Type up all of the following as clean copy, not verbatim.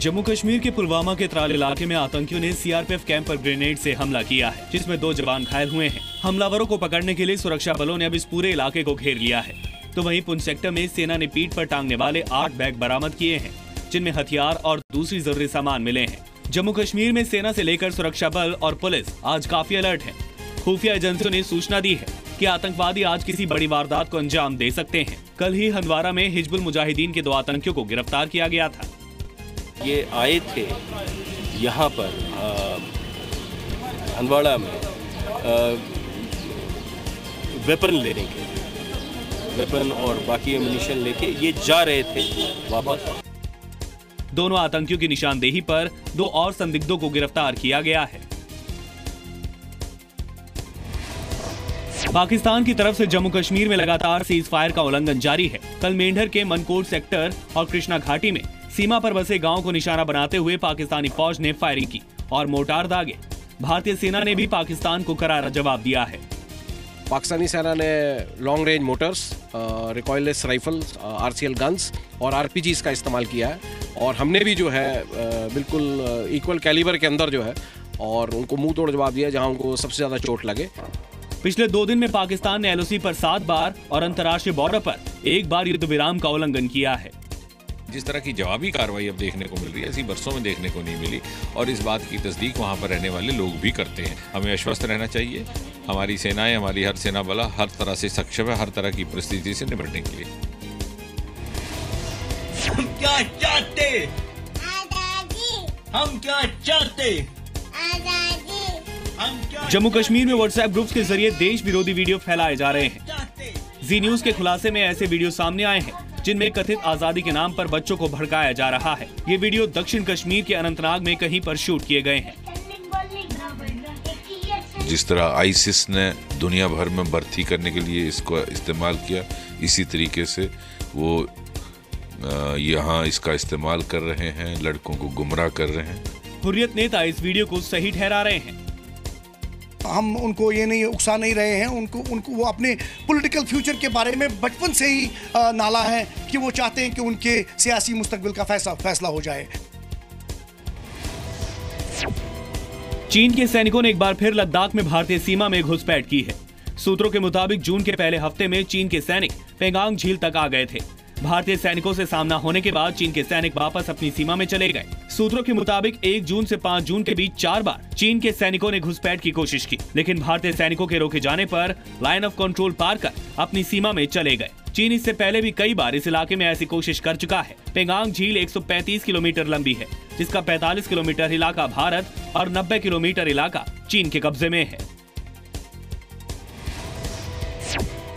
जम्मू कश्मीर के पुलवामा के त्राल इलाके में आतंकियों ने सीआरपीएफ कैंप पर ग्रेनेड से हमला किया है, जिसमें 2 जवान घायल हुए हैं। हमलावरों को पकड़ने के लिए सुरक्षा बलों ने अब इस पूरे इलाके को घेर लिया है। तो वहीं पुंछ सेक्टर में सेना ने पीठ पर टांगने वाले 8 बैग बरामद किए हैं, जिनमें हथियार और दूसरी जरूरी सामान मिले हैं। जम्मू कश्मीर में सेना से लेकर सुरक्षा बल और पुलिस आज काफी अलर्ट है। खुफिया एजेंसियों ने सूचना दी है कि आतंकवादी आज किसी बड़ी वारदात को अंजाम दे सकते हैं। कल ही हंदवाड़ा में हिजबुल मुजाहिदीन के 2 आतंकियों को गिरफ्तार किया गया था। ये आए थे यहाँ पर हंदवाड़ा में वेपन लेने के, वेपन और बाकी एम्युनिशन लेके ये जा रहे थे वापस। दोनों आतंकियों की निशानदेही पर 2 और संदिग्धों को गिरफ्तार किया गया है। पाकिस्तान की तरफ से जम्मू कश्मीर में लगातार सीज फायर का उल्लंघन जारी है। कल मेंढर के मनकोट सेक्टर और कृष्णा घाटी में सीमा पर बसे गांव को निशाना बनाते हुए पाकिस्तानी फौज ने फायरिंग की और मोर्टार दागे। भारतीय सेना ने भी पाकिस्तान को करारा जवाब दिया है। पाकिस्तानी सेना ने long range Motors, recoilless rifles, RCL guns और आरपीजीज का इस्तेमाल किया है और हमने भी जो है बिल्कुल इक्वल कैलिबर के अंदर जो है और उनको मुंह तोड़ जवाब दिया जहां उनको सबसे ज्यादा चोट लगे। पिछले 2 दिन में पाकिस्तान ने एलओसी पर 7 बार और अंतर्राष्ट्रीय बॉर्डर पर 1 बार युद्ध विराम का उल्लंघन किया है। जिस तरह की जवाबी कार्रवाई अब देखने को मिल रही है, ऐसी बरसों में देखने को नहीं मिली और इस बात की तस्दीक वहाँ पर रहने वाले लोग भी करते हैं। हमें आश्वस्त रहना चाहिए। हमारी सेनाएं, हमारी हर सेना बला हर तरह से सक्षम है हर तरह की परिस्थिति से निपटने के लिए। हम क्या चाहते? हम क्या चाहते? जम्मू कश्मीर में व्हाट्सएप ग्रुप्स के जरिए देश विरोधी वीडियो फैलाए जा रहे हैं। जी न्यूज के खुलासे में ऐसे वीडियो सामने आए हैं जिनमें कथित आजादी के नाम पर बच्चों को भड़काया जा रहा है। ये वीडियो दक्षिण कश्मीर के अनंतनाग में कहीं पर शूट किए गए हैं। जिस तरह आईसिस ने दुनिया भर में भर्ती करने के लिए इसको इस्तेमाल किया, इसी तरीके से वो यहाँ इसका इस्तेमाल कर रहे हैं, लड़कों को गुमराह कर रहे हैं। हुर्रियत नेता इस वीडियो को सही ठहरा रहे हैं। हम उनको ये नहीं उकसा नहीं रहे हैं, उनको वो अपने पॉलिटिकल फ्यूचर के बारे में बचपन से ही नाला है कि वो चाहते हैं कि उनके सियासी मुस्तकबिल का फैसला हो जाए। चीन के सैनिकों ने एक बार फिर लद्दाख में भारतीय सीमा में घुसपैठ की है। सूत्रों के मुताबिक जून के पहले हफ्ते में चीन के सैनिक पेंगांग झील तक आ गए थे। भारतीय सैनिकों से सामना होने के बाद चीन के सैनिक वापस अपनी सीमा में चले गए। सूत्रों के मुताबिक 1 जून से 5 जून के बीच 4 बार चीन के सैनिकों ने घुसपैठ की कोशिश की, लेकिन भारतीय सैनिकों के रोके जाने पर लाइन ऑफ कंट्रोल पार कर अपनी सीमा में चले गए। चीन इससे पहले भी कई बार इस इलाके में ऐसी कोशिश कर चुका है। पेंगांग झील 135 किलोमीटर लंबी है, जिसका 45 किलोमीटर इलाका भारत और 90 किलोमीटर इलाका चीन के कब्जे में है।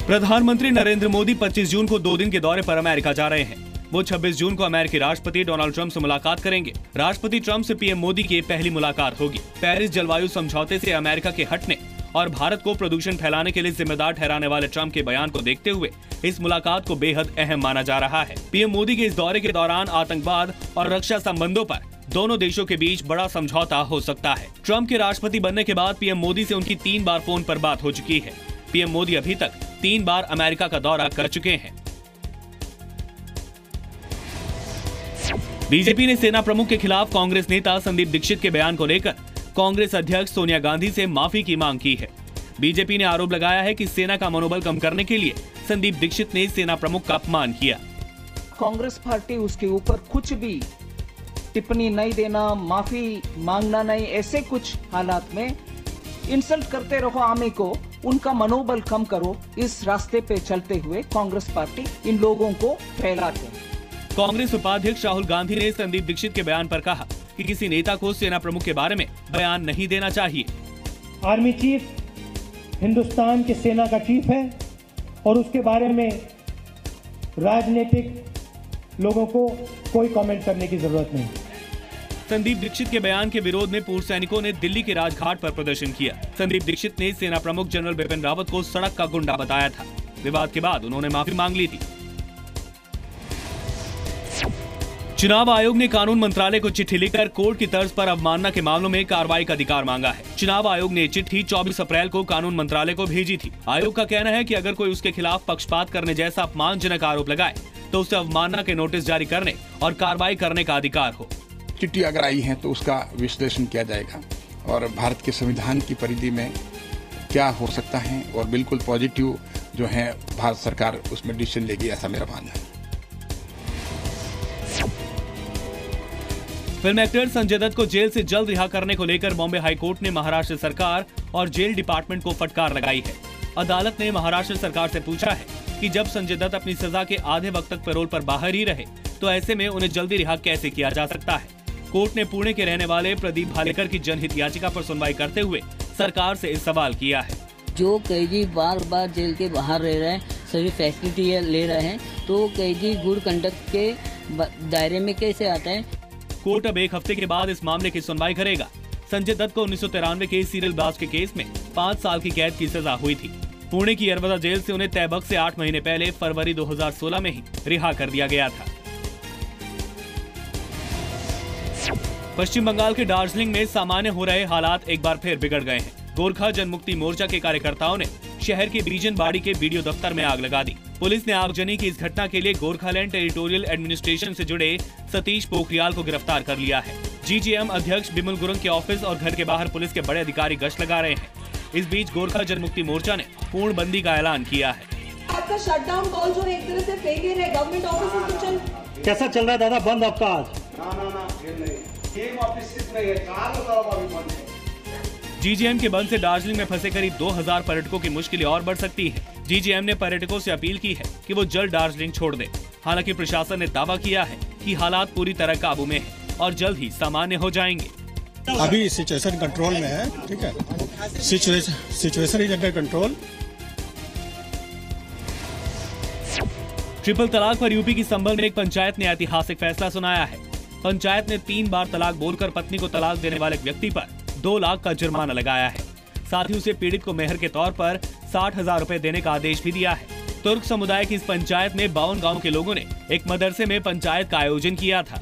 प्रधानमंत्री नरेंद्र मोदी 25 जून को 2 दिन के दौरे पर अमेरिका जा रहे हैं। वो 26 जून को अमेरिकी राष्ट्रपति डोनाल्ड ट्रंप से मुलाकात करेंगे। राष्ट्रपति ट्रंप से पीएम मोदी की पहली मुलाकात होगी। पेरिस जलवायु समझौते से अमेरिका के हटने और भारत को प्रदूषण फैलाने के लिए जिम्मेदार ठहराने वाले ट्रंप के बयान को देखते हुए इस मुलाकात को बेहद अहम माना जा रहा है। पीएम मोदी के इस दौरे के दौरान आतंकवाद और रक्षा संबंधों पर दोनों देशों के बीच बड़ा समझौता हो सकता है। ट्रंप के राष्ट्रपति बनने के बाद पीएम मोदी से उनकी 3 बार फोन पर बात हो चुकी है। पीएम मोदी अभी तक 3 बार अमेरिका का दौरा कर चुके हैं। बीजेपी ने सेना प्रमुख के खिलाफ कांग्रेस नेता संदीप दीक्षित के बयान को लेकर कांग्रेस अध्यक्ष सोनिया गांधी से माफी की मांग की है। बीजेपी ने आरोप लगाया है कि सेना का मनोबल कम करने के लिए संदीप दीक्षित ने सेना प्रमुख का अपमान किया। कांग्रेस पार्टी उसके ऊपर कुछ भी टिप्पणी नहीं देना, माफी मांगना नहीं, ऐसे कुछ हालात में इंसल्ट करते रहो आर्मी को, उनका मनोबल कम करो। इस रास्ते पे चलते हुए कांग्रेस पार्टी इन लोगों को फैलाते हैं। कांग्रेस उपाध्यक्ष राहुल गांधी ने संदीप दीक्षित के बयान पर कहा कि किसी नेता को सेना प्रमुख के बारे में बयान नहीं देना चाहिए। आर्मी चीफ हिंदुस्तान के सेना का चीफ है और उसके बारे में राजनीतिक लोगों को कोई कमेंट करने की जरूरत नहीं। संदीप दीक्षित के बयान के विरोध में पूर्व सैनिकों ने दिल्ली के राजघाट पर प्रदर्शन किया। संदीप दीक्षित ने सेना प्रमुख जनरल बिपिन रावत को सड़क का गुंडा बताया था। विवाद के बाद उन्होंने माफी मांग ली थी। चुनाव आयोग ने कानून मंत्रालय को चिट्ठी लिखकर कोर्ट की तर्ज पर अवमानना के मामलों में कार्रवाई का अधिकार मांगा है। चुनाव आयोग ने चिट्ठी 24 अप्रैल को कानून मंत्रालय को भेजी थी। आयोग का कहना है कि अगर कोई उसके खिलाफ पक्षपात करने जैसा अपमानजनक आरोप लगाए तो उसे अवमानना के नोटिस जारी करने और कार्रवाई करने का अधिकार हो। चिट्ठी अगर आई है तो उसका विश्लेषण किया जाएगा और भारत के संविधान की परिधि में क्या हो सकता है और बिल्कुल पॉजिटिव जो है भारत सरकार उसमें डिसीजन लेगी, ऐसा मेरा मानना है। फिल्म एक्टर संजय दत्त को जेल से जल्द रिहा करने को लेकर बॉम्बे हाई कोर्ट ने महाराष्ट्र सरकार और जेल डिपार्टमेंट को फटकार लगाई है। अदालत ने महाराष्ट्र सरकार से पूछा है कि जब संजय दत्त अपनी सजा के आधे वक्त तक पैरोल पर बाहर ही रहे तो ऐसे में उन्हें जल्दी रिहा कैसे किया जा सकता है। कोर्ट ने पुणे के रहने वाले प्रदीप भालेकर की जनहित याचिका पर सुनवाई करते हुए सरकार से इस सवाल किया है। जो कैदी बार बार जेल के बाहर रह रहे हैं, सभी फैसिलिटी ले रहे हैं, तो कैदी गुड कंडक्ट के दायरे में कैसे आते हैं। कोर्ट अब 1 हफ्ते के बाद इस मामले की सुनवाई करेगा। संजय दत्त को 1993 के सीरियल ब्लास्ट के केस में 5 साल की कैद की सजा हुई थी। पुणे की यरवदा जेल से उन्हें तय वक्त से 8 महीने पहले फरवरी 2016 में ही रिहा कर दिया गया था। पश्चिम बंगाल के दार्जिलिंग में सामान्य हो रहे हालात एक बार फिर बिगड़ गए हैं। गोरखा जनमुक्ति मोर्चा के कार्यकर्ताओं ने शहर के बीजनबाड़ी के बीडीओ दफ्तर में आग लगा दी। पुलिस ने आगजनी की इस घटना के लिए गोरखालैंड टेरिटोरियल एडमिनिस्ट्रेशन से जुड़े सतीश पोखरियाल को गिरफ्तार कर लिया है। जीजीएम अध्यक्ष बिमल गुरुंग के ऑफिस और घर के बाहर पुलिस के बड़े अधिकारी गश्त लगा रहे हैं। इस बीच गोरखा जनमुक्ति मोर्चा ने पूर्णबंदी का ऐलान किया है। आपका शटडाउन कॉल जो एक तरह से फेलियर है, गवर्नमेंट ऑफिस तो चल कैसा चल रहा है दादा? बंद आपका आज? जीजीएम के बंद से दार्जिलिंग में फंसे करीब 2000 पर्यटकों की मुश्किलें और बढ़ सकती है। जीजीएम ने पर्यटकों से अपील की है कि वो जल्द दार्जिलिंग छोड़ दें। हालांकि प्रशासन ने दावा किया है कि हालात पूरी तरह काबू में है और जल्द ही सामान्य हो जाएंगे। अभी सिचुएशन कंट्रोल में है, ठीक है, situation is under control. Triple तलाक पर यूपी की संभल में एक पंचायत ने ऐतिहासिक फैसला सुनाया है। पंचायत ने 3 बार तलाक बोलकर पत्नी को तलाक देने वाले व्यक्ति पर 2 लाख का जुर्माना लगाया है। साथ ही उसे पीड़ित को मेहर के तौर पर 60,000 रुपए देने का आदेश भी दिया है। तुर्क समुदाय की इस पंचायत में 52 गांव के लोगों ने एक मदरसे में पंचायत का आयोजन किया था।